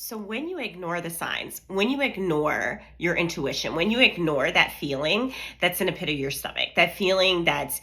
So when you ignore the signs, when you ignore your intuition, when you ignore that feeling that's in the pit of your stomach, that feeling that's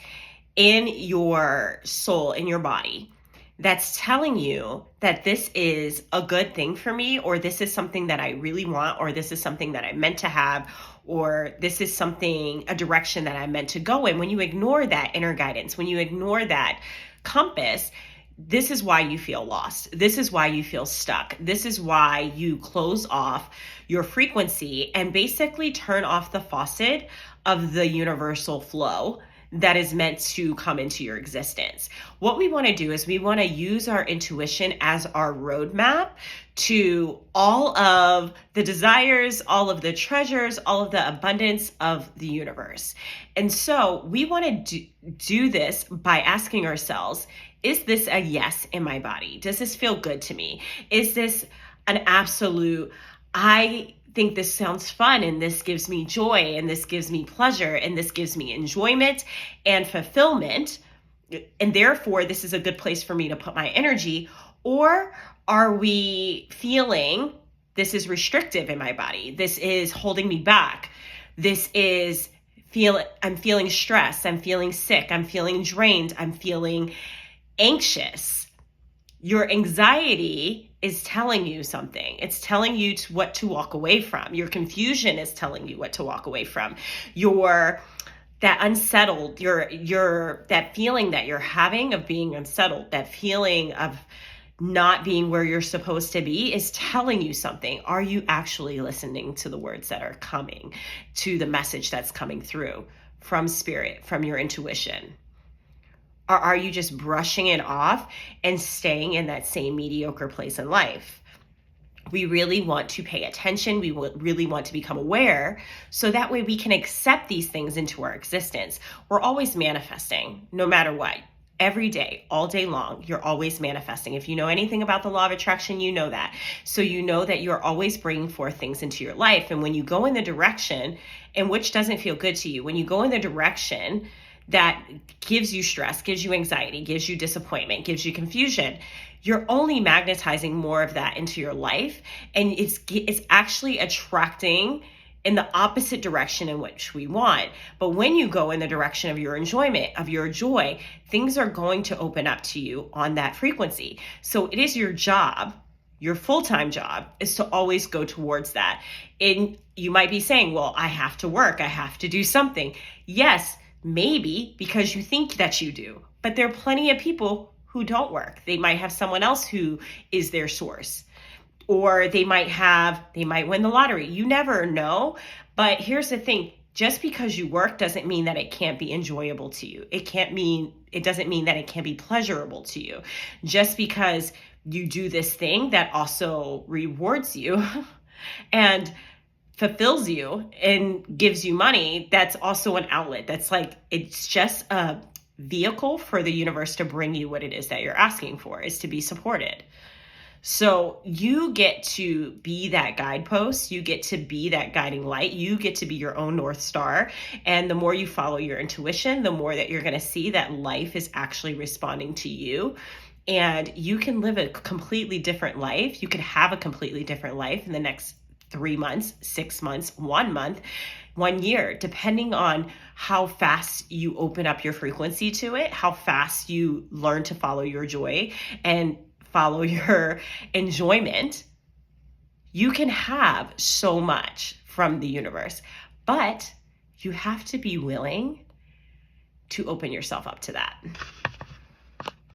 in your soul, in your body, that's telling you that this is a good thing for me, or this is something that I really want, or this is something that I'm meant to have, or this is something, a direction that I'm meant to go in. When you ignore that inner guidance, when you ignore that compass, this is why you feel lost. This is why you feel stuck. This is why you close off your frequency and basically turn off the faucet of the universal flow that is meant to come into your existence. What we want to do is we want to use our intuition as our roadmap to all of the desires, all of the treasures, all of the abundance of the universe. And so we want to do this by asking ourselves, is this a yes in my body? Does this feel good to me? Is this an absolute, I think this sounds fun and this gives me joy and this gives me pleasure and this gives me enjoyment and fulfillment, and therefore this is a good place for me to put my energy? Or are we feeling this is restrictive in my body? This is holding me back. This is I'm feeling stressed. I'm feeling sick. I'm feeling drained. I'm feeling anxious. Your anxiety is telling you something. It's telling you what to walk away from. Your confusion is telling you what to walk away from. That unsettled, that feeling that you're having of being unsettled, that feeling of not being where you're supposed to be is telling you something. Are you actually listening to the words that are coming, to the message that's coming through from spirit, from your intuition? Or are you just brushing it off and staying in that same mediocre place in life? We really want to pay attention. We really want to become aware so that way we can accept these things into our existence. We're always manifesting, no matter what. Every day, all day long, you're always manifesting. If you know anything about the law of attraction, you know that. So you know that you're always bringing forth things into your life. And when you go in the direction in which doesn't feel good to you, when you go in the direction that gives you stress, gives you anxiety, gives you disappointment, gives you confusion, you're only magnetizing more of that into your life. And it's actually attracting in the opposite direction in which we want. But when you go in the direction of your enjoyment, of your joy, things are going to open up to you on that frequency. So it is your job, your full-time job, is to always go towards that. And you might be saying, well, I have to work, I have to do something. Yes, maybe because you think that you do, but there are plenty of people who don't work. They might have someone else who is their source, or they might win the lottery. You never know. But here's the thing, just because you work doesn't mean that it can't be enjoyable to you. It doesn't mean that it can't be pleasurable to you. Just because you do this thing that also rewards you and fulfills you and gives you money, that's also an outlet. That's it's just a vehicle for the universe to bring you what it is that you're asking for, is to be supported. So you get to be that guidepost, you get to be that guiding light, you get to be your own North Star. And the more you follow your intuition, the more that you're going to see that life is actually responding to you. And you can live a completely different life. You can have a completely different life in the next 3 months, 6 months, 1 month, 1 year, depending on how fast you open up your frequency to it, how fast you learn to follow your joy and follow your enjoyment. You can have so much from the universe, but you have to be willing to open yourself up to that.